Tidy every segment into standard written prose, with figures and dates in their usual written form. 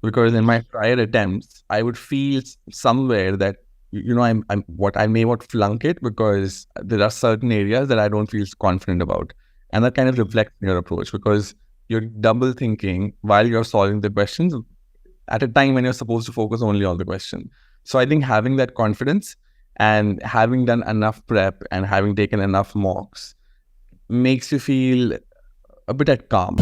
because in my prior attempts, I would feel somewhere that, I may not flunk it because there are certain areas that I don't feel confident about. And that kind of reflects in your approach, because you're double thinking while you're solving the questions at a time when you're supposed to focus only on the question. So I think having that confidence and having done enough prep and having taken enough mocks makes you feel a bit at calm.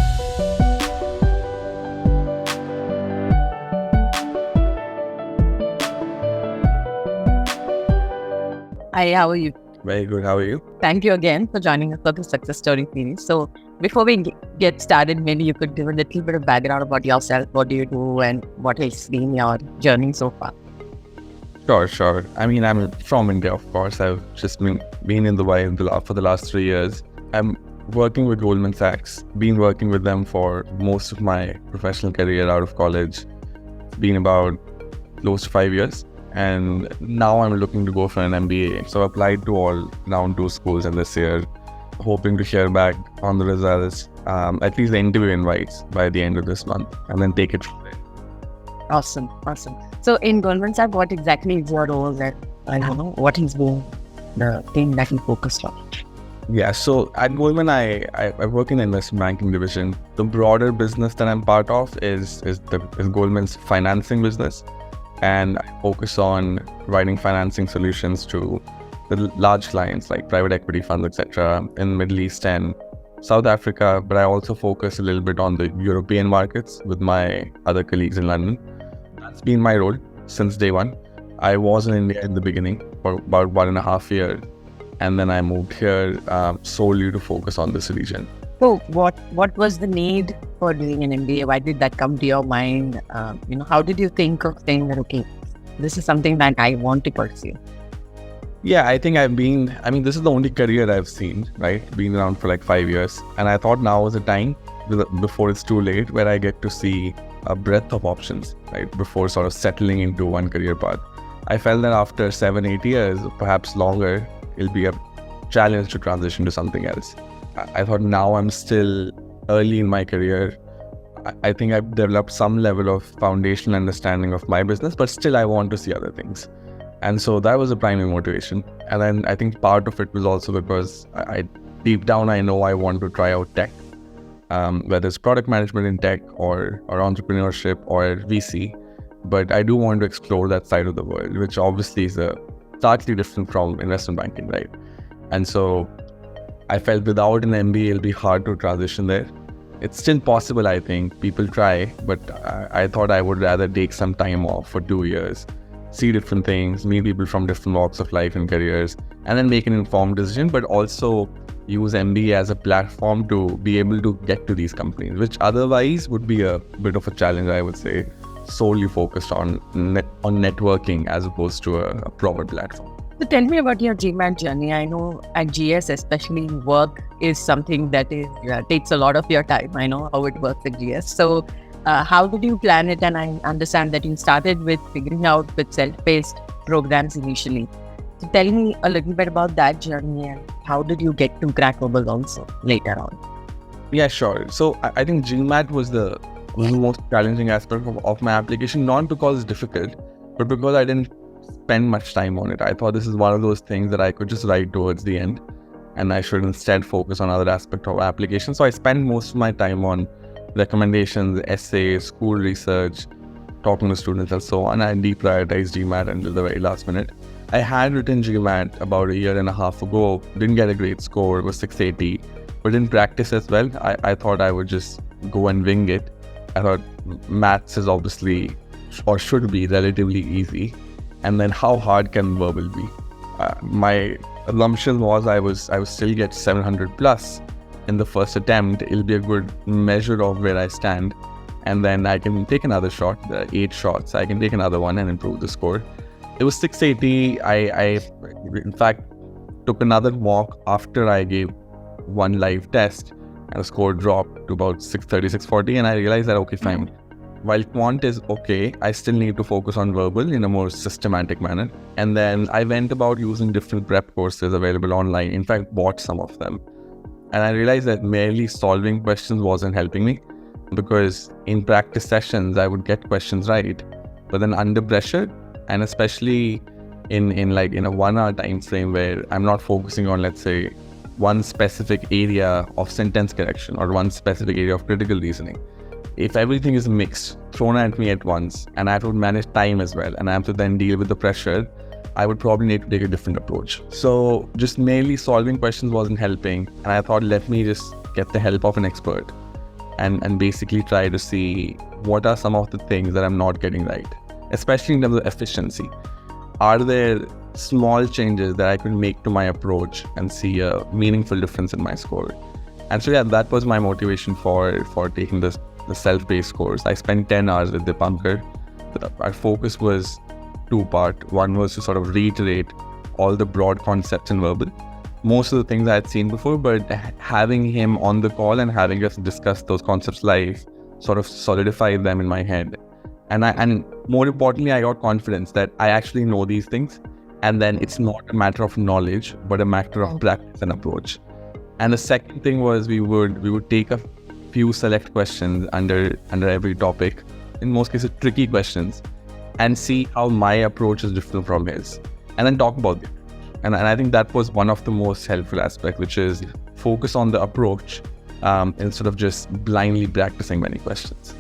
Hi, how are you? Very good. How are you? Thank you again for joining us for the Success Story series. So before we get started, maybe you could give a little bit of background about yourself. What do you do and what has been your journey so far? Sure. I mean, I'm from India, of course. I've just been in Dubai for the last 3 years. I'm working with Goldman Sachs, been working with them for most of my professional career out of college. It's been about close to 5 years. And now I'm looking to go for an MBA. So I applied to all round 2 schools in this year, hoping to hear back on the results, at least the interview invites by the end of this month, and then take it from there. Awesome. So in Goldman Sachs, what exactly is your role there? I don't know, what is the thing that you focused on? Yeah, so at Goldman, I work in the investment banking division. The broader business that I'm part of is Goldman's financing business. And I focus on providing financing solutions to the large clients like private equity funds, etc., in Middle East and South Africa. But I also focus a little bit on the European markets with my other colleagues in London. That's been my role since day one. I was in India in the beginning for about 1.5 years, and then I moved here solely to focus on this region. So what was the need for doing an MBA? Why did that come to your mind? How did you think of saying that, okay, this is something that I want to pursue? Yeah, I think this is the only career I've seen, right? Been around for like 5 years. And I thought now was the time, before it's too late, where I get to see a breadth of options, right? Before sort of settling into one career path. I felt that after 7-8 years, perhaps longer, it'll be a challenge to transition to something else. I thought now I'm still early in my career. I think I've developed some level of foundational understanding of my business, but still I want to see other things. And so that was the primary motivation. And then I think part of it was also because deep down, I know I want to try out tech, whether it's product management in tech or entrepreneurship or VC. But I do want to explore that side of the world, which obviously is slightly different from investment banking, right? And so I felt without an MBA, it'll be hard to transition there. It's still possible, I think. People try, but I thought I would rather take some time off for 2 years, see different things, meet people from different walks of life and careers, and then make an informed decision, but also use MBA as a platform to be able to get to these companies, which otherwise would be a bit of a challenge, I would say, solely focused on networking as opposed to a proper platform. So tell me about your GMAT journey. I know at GS, especially work is something that takes a lot of your time. I know how it works at GS. So how did you plan it? And I understand that you started with figuring out with self-paced programs initially. So tell me a little bit about that journey and how did you get to crack Verbal also later on? Yeah, sure. So I think GMAT was the most challenging aspect of my application, not because it's difficult, but because I didn't spend much time on it. I thought this is one of those things that I could just write towards the end and I should instead focus on other aspects of application. So I spent most of my time on recommendations, essays, school research, talking to students and so on. I deprioritized GMAT until the very last minute. I had written GMAT about 1.5 years ago, didn't get a great score, it was 680, but didn't practice as well. I thought I would just go and wing it. I thought maths is obviously, or should be, relatively easy. And then how hard can verbal be? My assumption was I would still get 700 plus in the first attempt. It'll be a good measure of where I stand. And then I can take another shot, 8 shots. I can take another one and improve the score. It was 680. I in fact, took another mock after I gave one live test and the score dropped to about 630, 640. And I realized that, okay, fine. While quant is okay, I still need to focus on verbal in a more systematic manner. And then I went about using different prep courses available online. In fact, bought some of them. And I realized that merely solving questions wasn't helping me. because in practice sessions, I would get questions right, but then under pressure, and especially in a 1 hour time frame where I'm not focusing on, let's say, one specific area of sentence correction or one specific area of critical reasoning. If everything is mixed, thrown at me at once, and I have to manage time as well, and I have to then deal with the pressure, I would probably need to take a different approach. So just merely solving questions wasn't helping, and I thought, let me just get the help of an expert and basically try to see what are some of the things that I'm not getting right, especially in terms of efficiency. Are there small changes that I could make to my approach and see a meaningful difference in my score? And so, yeah, that was my motivation for taking the self-paced course. I spent 10 hours with Dipankar. Our focus was two-part. One was to sort of reiterate all the broad concepts in verbal, most of the things I had seen before, but having him on the call and having us discuss those concepts live sort of solidified them in my head. And more importantly, I got confidence that I actually know these things, and then it's not a matter of knowledge, but a matter of practice and approach. And the second thing was we would take a few select questions under every topic, in most cases tricky questions, and see how my approach is different from his, and then talk about it. And I think that was one of the most helpful aspects, which is focus on the approach instead of just blindly practicing many questions.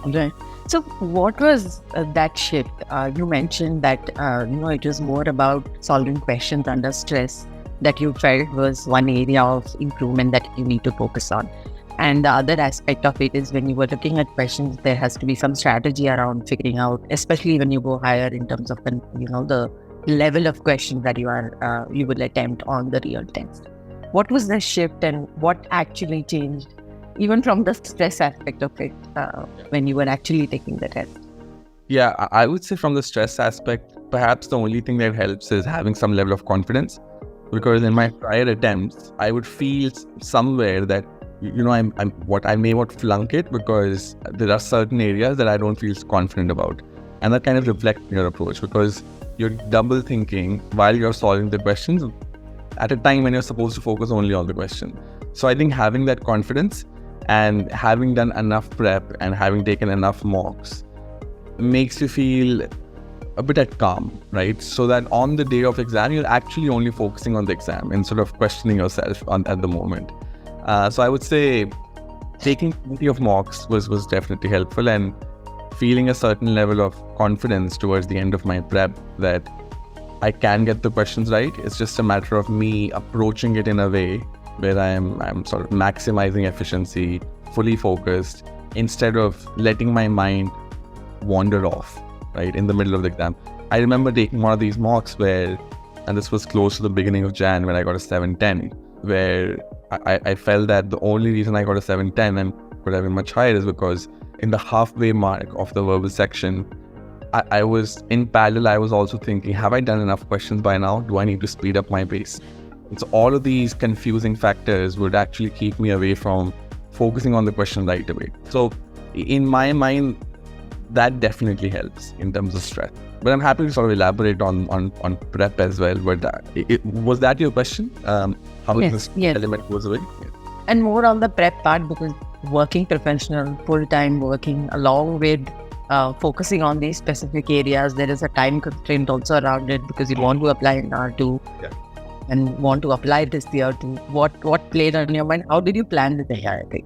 Okay. So what was that shift? You mentioned that it was more about solving questions under stress that you felt was one area of improvement that you need to focus on. And the other aspect of it is when you were looking at questions, there has to be some strategy around figuring out, especially when you go higher in terms of the level of questions that you will attempt on the real test. What was the shift and what actually changed, even from the stress aspect of it, when you were actually taking the test? Yeah, I would say from the stress aspect, perhaps the only thing that helps is having some level of confidence, because in my prior attempts, I would feel somewhere that I may not flunk it because there are certain areas that I don't feel confident about, and that kind of reflects your approach, because you're double thinking while you're solving the questions at a time when you're supposed to focus only on the question. So I think having that confidence and having done enough prep and having taken enough mocks makes you feel a bit at calm, right? So that on the day of exam, you're actually only focusing on the exam instead of questioning yourself at the moment. So I would say taking plenty of mocks was definitely helpful, and feeling a certain level of confidence towards the end of my prep that I can get the questions right. It's just a matter of me approaching it in a way where I'm sort of maximizing efficiency, fully focused, instead of letting my mind wander off, right, in the middle of the exam. I remember taking one of these mocks where, and this was close to the beginning of Jan when I got a 710, where I felt that the only reason I got a 710 and could have been much higher is because in the halfway mark of the verbal section, I was in parallel, I was also thinking, have I done enough questions by now? Do I need to speed up my pace? And so all of these confusing factors would actually keep me away from focusing on the question right away. So in my mind, that definitely helps in terms of stress. But I'm happy to sort of elaborate on prep as well. But was that your question? How this element goes away? Yeah. And more on the prep part, because working professional, full-time working along with focusing on these specific areas, there is a time constraint also around it, because you want to apply in R2 and want to apply this year to what played on your mind? How did you plan this entire thing?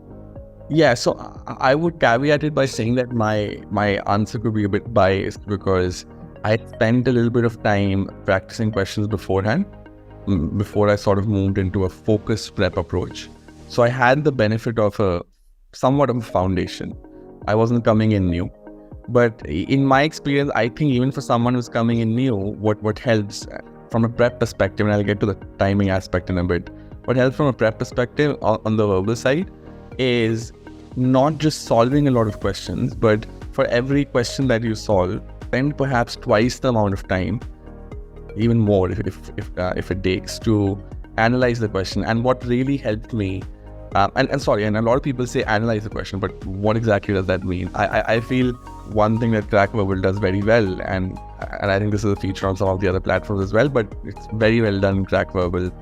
Yeah, so I would caveat it by saying that my answer could be a bit biased, because I spent a little bit of time practicing questions beforehand, before I sort of moved into a focused prep approach. So I had the benefit of somewhat of a foundation. I wasn't coming in new. But in my experience, I think even for someone who's coming in new, what helps from a prep perspective, and I'll get to the timing aspect in a bit, what helps from a prep perspective on the verbal side is not just solving a lot of questions, but for every question that you solve, spend perhaps twice the amount of time, even more if it takes, to analyze the question. And what really helped me, and a lot of people say analyze the question, but what exactly does that mean? I feel one thing that Crack Verbal does very well, and I think this is a feature on some of the other platforms as well, but it's very well done in Crack Verbal,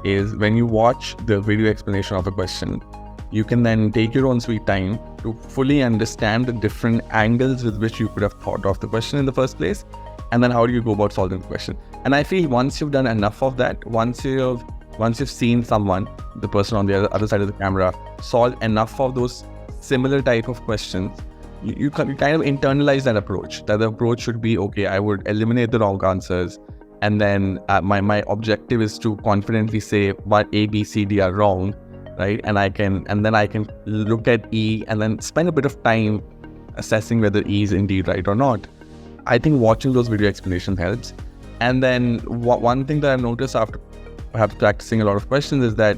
is when you watch the video explanation of a question, you can then take your own sweet time to to fully understand the different angles with which you could have thought of the question in the first place, and then how do you go about solving the question. And I feel once you've done enough of that, once you've seen someone, the person on the other side of the camera, solve enough of those similar type of questions, you kind of internalize that approach. That the approach should be, okay, I would eliminate the wrong answers, and then my objective is to confidently say what A, B, C, D are wrong, right? And then I can look at E and then spend a bit of time assessing whether E is indeed right or not. I think watching those video explanations helps. And then one thing that I've noticed after perhaps practicing a lot of questions is that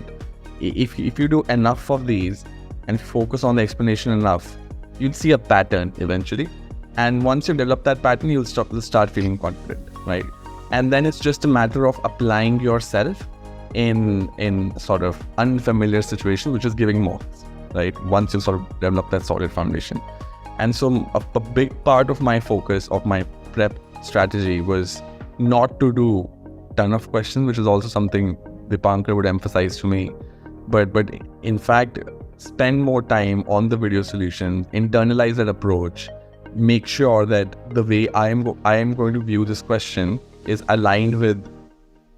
if you do enough of these and focus on the explanation enough, you'll see a pattern eventually. And once you develop that pattern, you'll start feeling confident, right? And then it's just a matter of applying yourself in sort of unfamiliar situations, which is giving more, right? Once you sort of develop that solid foundation. And so a big part of my focus of my prep strategy was not to do a ton of questions, which is also something Dipankar would emphasize to me, but in fact, spend more time on the video solution, internalize that approach, make sure that the way I am going to view this question is aligned with,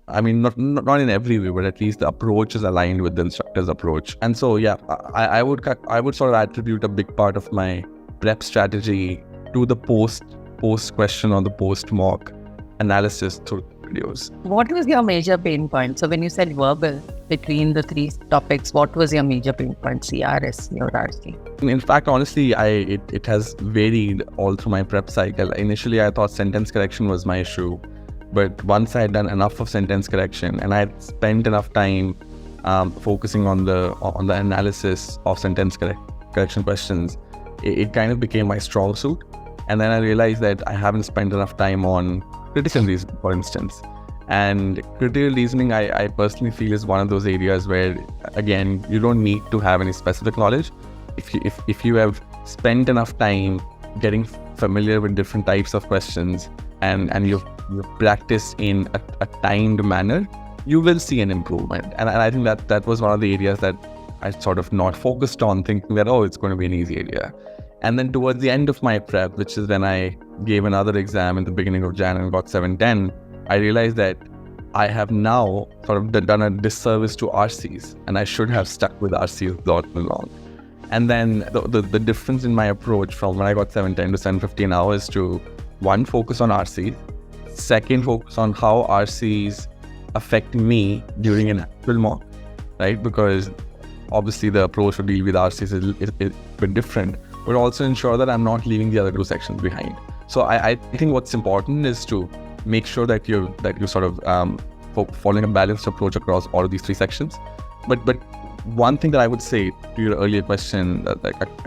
I mean, not in every way, but at least the approach is aligned with the instructor's approach. And so, yeah, I would sort of attribute a big part of my prep strategy to the post question or the post mock analysis through videos. What was your major pain point? So when you said verbal between the three topics, what was your major pain point? CRS, your RC? In fact, honestly, it has varied all through my prep cycle. Initially, I thought sentence correction was my issue. But once I had done enough of sentence correction and I had spent enough time focusing on the analysis of sentence correction questions, it kind of became my strong suit. And then I realized that I haven't spent enough time on critical reasoning, for instance. And critical reasoning, I personally feel, is one of those areas where, again, you don't need to have any specific knowledge. If you have spent enough time getting familiar with different types of questions and you've practiced in a timed manner, you will see an improvement. And I think that was one of the areas that I sort of not focused on, thinking that, it's going to be an easy area. And then towards the end of my prep, which is when I gave another exam in the beginning of Jan and got 710, I realized that I have now sort of done a disservice to RCs, and I should have stuck with RCs all along. And then the difference in my approach from when I got 710 to 715 hours to, one, focus on RCs, second, focus on how RCs affect me during an actual mock, right? Because obviously the approach to deal with RCs is a bit different, but also ensure that I'm not leaving the other two sections behind. So I think what's important is to make sure that you're sort of following a balanced approach across all of these three sections. But one thing that I would say to your earlier question that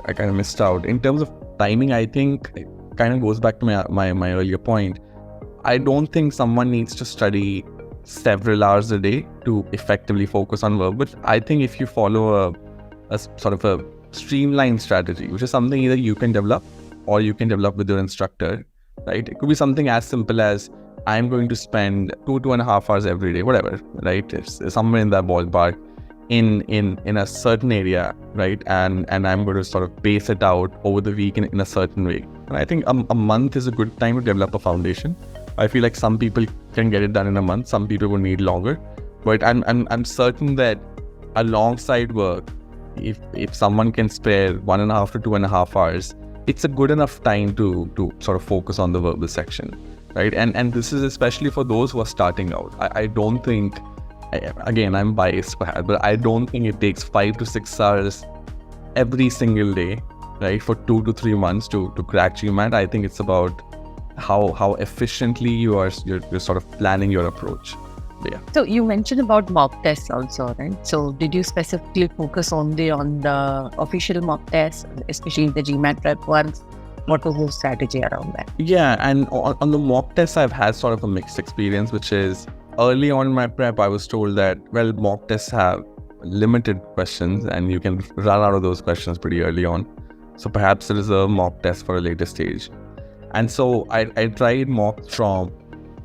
I kind of missed out in terms of timing, I think it kind of goes back to my earlier point. I don't think someone needs to study several hours a day to effectively focus on verbal. I think if you follow a sort of a streamlined strategy, which is something either you can develop or you can develop with your instructor, right? It could be something as simple as, I'm going to spend 2.5 hours every day, whatever, right? It's somewhere in that ballpark in a certain area, right? And I'm going to sort of pace it out over the week in a certain way. And I think a month is a good time to develop a foundation. I feel like some people can get it done in a month, some people will need longer. But I'm certain that alongside work, if someone can spare 1.5 to 2.5 hours, it's a good enough time to sort of focus on the verbal section, right? And this is especially for those who are starting out. I don't think, again, I'm biased perhaps, but I don't think it takes 5 to 6 hours every single day, right, for 2 to 3 months to crack GMAT. I think it's about how efficiently you're sort of planning your approach. Yeah. So you mentioned about mock tests also, right? So did you specifically focus only on the official mock tests, especially the GMAT prep ones? What was your strategy around that? Yeah, and on the mock tests, I've had sort of a mixed experience, which is early on in my prep, I was told that, well, mock tests have limited questions and you can run out of those questions pretty early on. So perhaps there is a mock test for a later stage. And so I tried mocks from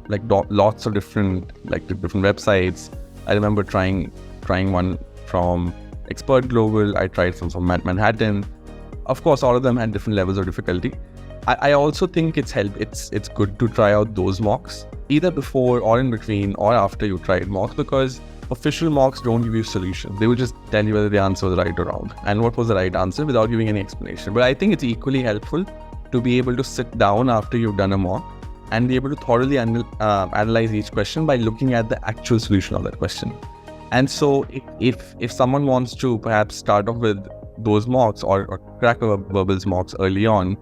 like lots of different websites. I remember trying one from Expert Global. I tried some from Manhattan. Of course, all of them had different levels of difficulty. I also think it's good to try out those mocks, either before or in between or after you tried mocks, because official mocks don't give you solutions. They will just tell you whether the answer was right or wrong and what was the right answer without giving any explanation. But I think it's equally helpful to be able to sit down after you've done a mock and be able to thoroughly analyze each question by looking at the actual solution of that question. And so if someone wants to perhaps start off with those mocks or Crack-Verbals mocks early on,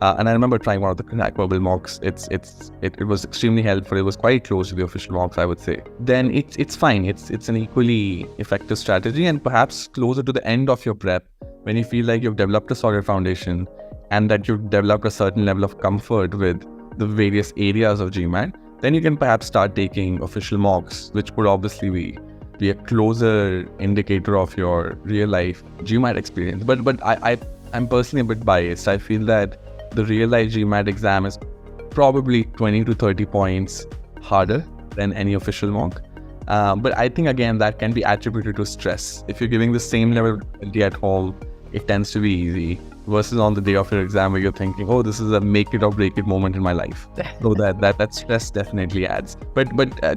and I remember trying one of the Crack-Verbal mocks, it was extremely helpful. It was quite close to the official mocks, I would say. Then it's fine. It's an equally effective strategy, and perhaps closer to the end of your prep, when you feel like you've developed a solid foundation and that you've developed a certain level of comfort with the various areas of GMAT, then you can perhaps start taking official mocks, which would obviously be a closer indicator of your real life GMAT experience. But I'm personally a bit biased. I feel that the real life GMAT exam is probably 20 to 30 points harder than any official mock. But I think again that can be attributed to stress. If you're giving the same level of difficulty at home, it tends to be easy, versus on the day of your exam where you're thinking, oh, this is a make it or break it moment in my life. So that stress definitely adds. But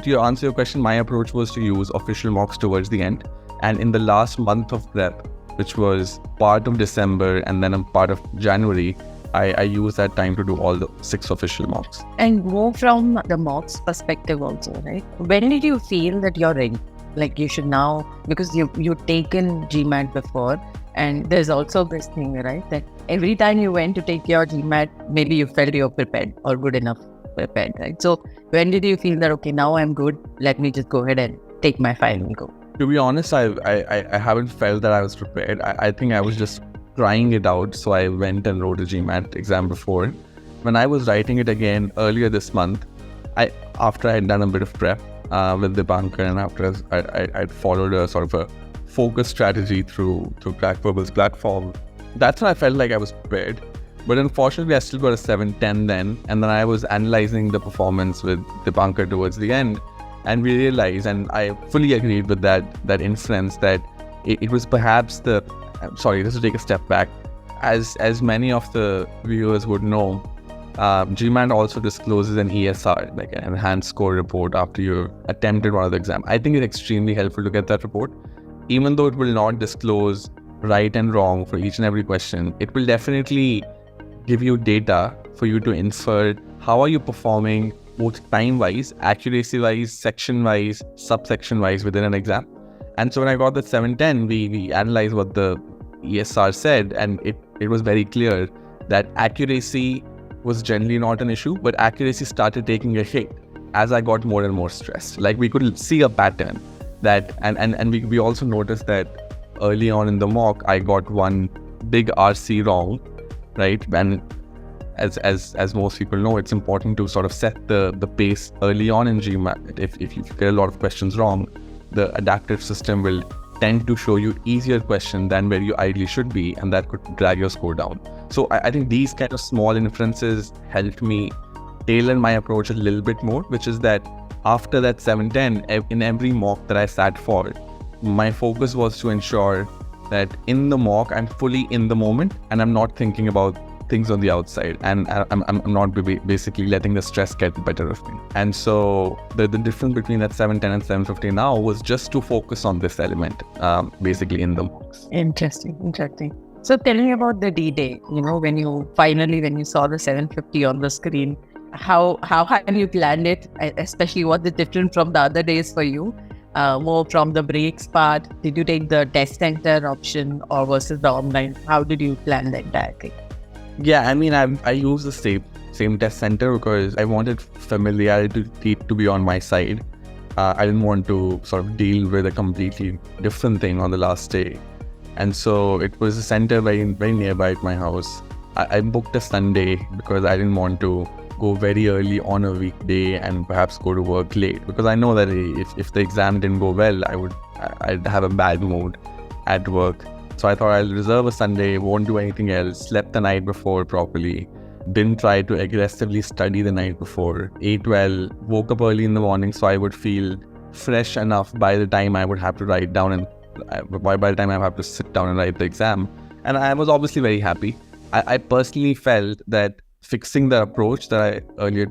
to answer your question, my approach was to use official mocks towards the end. And in the last month of prep, which was part of December and then a part of January, I used that time to do all the 6 official mocks. And more from the mocks perspective also, right? When did you feel that you're ready? Like you should now, because you've taken GMAT before, and there's also this thing, right? That every time you went to take your GMAT, maybe you felt you're prepared or good enough prepared, right? So when did you feel that, okay, now I'm good, let me just go ahead and take my file and go? To be honest, I haven't felt that I was prepared. I think I was just trying it out. So I went and wrote a GMAT exam before. When I was writing it again earlier this month, after I had done a bit of prep with Dipankar, and after I'd followed a sort of a focus strategy through Crack-Verbals platform, that's when I felt like I was prepared. But unfortunately, I still got a 710 then, and then I was analyzing the performance with Dipankar towards the end, and we realized, and I fully agreed with that inference, that it was perhaps just to take a step back, as many of the viewers would know, GMAT also discloses an ESR, like an enhanced score report, after you attempted one of the exam. I think it's extremely helpful to get that report. Even though it will not disclose right and wrong for each and every question, it will definitely give you data for you to infer how are you performing both time-wise, accuracy-wise, section-wise, subsection-wise within an exam. And so when I got the 710, we analyzed what the ESR said, and it was very clear that accuracy was generally not an issue, but accuracy started taking a hit as I got more and more stressed. Like we could see a pattern that, and we also noticed that early on in the mock, I got one big RC wrong, right? And as most people know, it's important to sort of set the pace early on in GMAT. If you get a lot of questions wrong, the adaptive system will tend to show you easier questions than where you ideally should be, and that could drag your score down. So I think these kind of small inferences helped me tailor my approach a little bit more, which is that after that 710, in every mock that I sat for, my focus was to ensure that in the mock, I'm fully in the moment and I'm not thinking about things on the outside, and I'm not basically letting the stress get the better of me. And so the difference between that 710 and 750 now was just to focus on this element, basically in the mocks. Interesting. So tell me about the D-Day, when you saw the 750 on the screen, how have you planned it? Especially what is different from the other days for you? More from the breaks part, did you take the test center option or versus the online? How did you plan the entire thing? Yeah, I mean, I use the same test center because I wanted familiarity to be on my side. I didn't want to sort of deal with a completely different thing on the last day. And so it was a center very, very nearby at my house. I booked a Sunday because I didn't want to go very early on a weekday and perhaps go to work late, because I know that if the exam didn't go well, I'd have a bad mood at work. So I thought I'll reserve a Sunday, won't do anything else, slept the night before properly, didn't try to aggressively study the night before, ate well, woke up early in the morning so I would feel fresh enough by the time I would have to write down and by the time I have to sit down and write the exam. And I was obviously very happy. I personally felt that fixing the approach that I earlier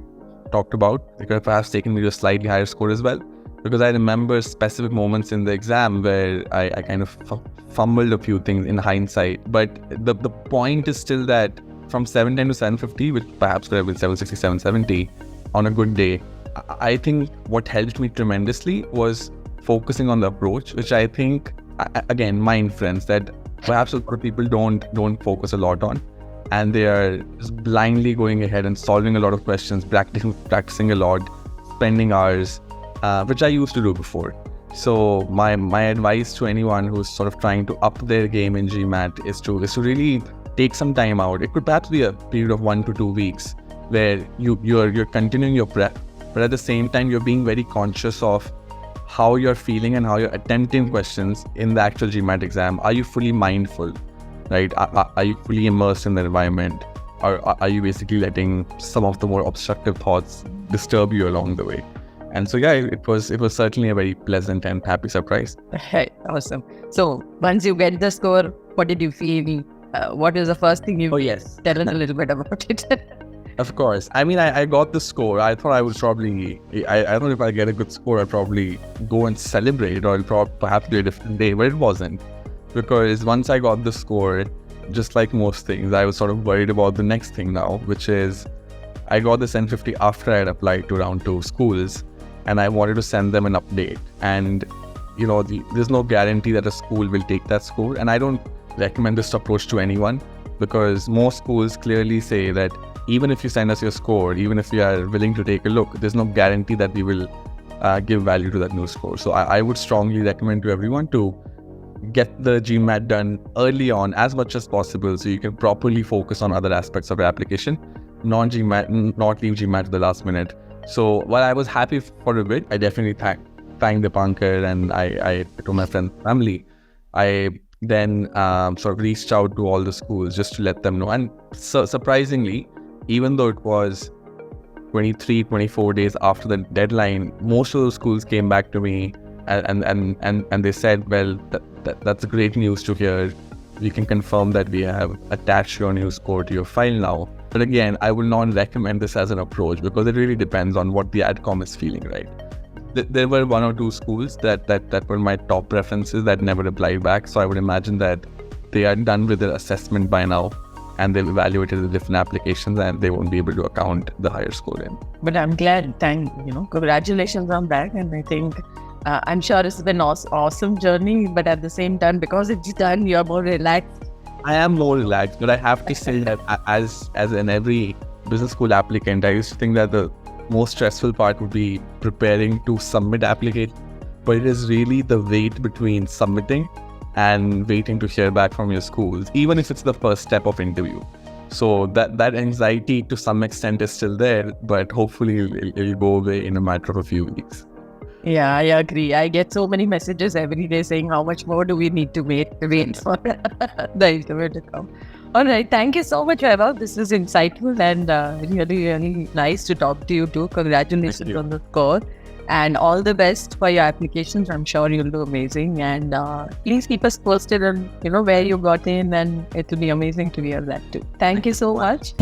talked about, it could have perhaps taken me to a slightly higher score as well. Because I remember specific moments in the exam where I kind of fumbled a few things in hindsight. But the point is still that from 710 to 750, which perhaps could have been 760, 770 on a good day, I think what helped me tremendously was focusing on the approach, which I think, again, my inference that perhaps a lot of people don't focus a lot on, and they are just blindly going ahead and solving a lot of questions, practicing a lot, spending hours, which I used to do before. So my advice to anyone who's sort of trying to up their game in GMAT is to really take some time out. It could perhaps be a period of 1 to 2 weeks where you're continuing your prep, but at the same time you're being very conscious of how you're feeling and how you're attempting questions in the actual GMAT exam. Are you fully mindful, right? Are you fully immersed in the environment? Or are you basically letting some of the more obstructive thoughts disturb you along the way? And so, yeah, it was certainly a very pleasant and happy surprise. Hey, awesome. So once you get the score, what did you feel? What is the first thing you tell us a little bit about it? Of course. I mean, I got the score. I thought I would probably, I thought if I get a good score, I'd probably go and celebrate, or perhaps do a different day, but it wasn't. Because once I got the score, just like most things, I was sort of worried about the next thing now, which is I got this N50 after I had applied to around 2 schools, and I wanted to send them an update. And, you know, there's no guarantee that a school will take that score. And I don't recommend this approach to anyone, because most schools clearly say that even if you send us your score, even if you are willing to take a look, there's no guarantee that we will give value to that new score. So I would strongly recommend to everyone to get the GMAT done early on as much as possible, so you can properly focus on other aspects of your application, not leave GMAT to the last minute. So while I was happy for a bit, I definitely thanked Dipankar, and I to my friends and family. I then sort of reached out to all the schools just to let them know. And so surprisingly, even though it was 23, 24 days after the deadline, most of those schools came back to me and they said, well, that's great news to hear. We can confirm that we have attached your new score to your file now. But again, I will not recommend this as an approach, because it really depends on what the AdCom is feeling, right? There were 1 or 2 schools that were my top preferences that never replied back. So I would imagine that they are done with their assessment by now, and they've evaluated the different applications, and they won't be able to account the higher score in. But I'm glad, congratulations on that. And I think, I'm sure it's been an awesome journey, but at the same time, because it's done, you're more relaxed. I am more relaxed, but I have to say that as in every business school applicant, I used to think that the most stressful part would be preparing to submit application, but it is really the wait between submitting and waiting to hear back from your schools, even if it's the first step of interview. So that anxiety to some extent is still there, but hopefully it'll go away in a matter of a few weeks. Yeah, I agree. I get so many messages every day saying how much more do we need to wait for the interview to come. All right. Thank you so much, Vaibhav. This is insightful and really, really nice to talk to you too. Congratulations on the score, and all the best for your applications. I'm sure you'll do amazing. And please keep us posted on, where you got in, and it will be amazing to hear that too. Thank you so much.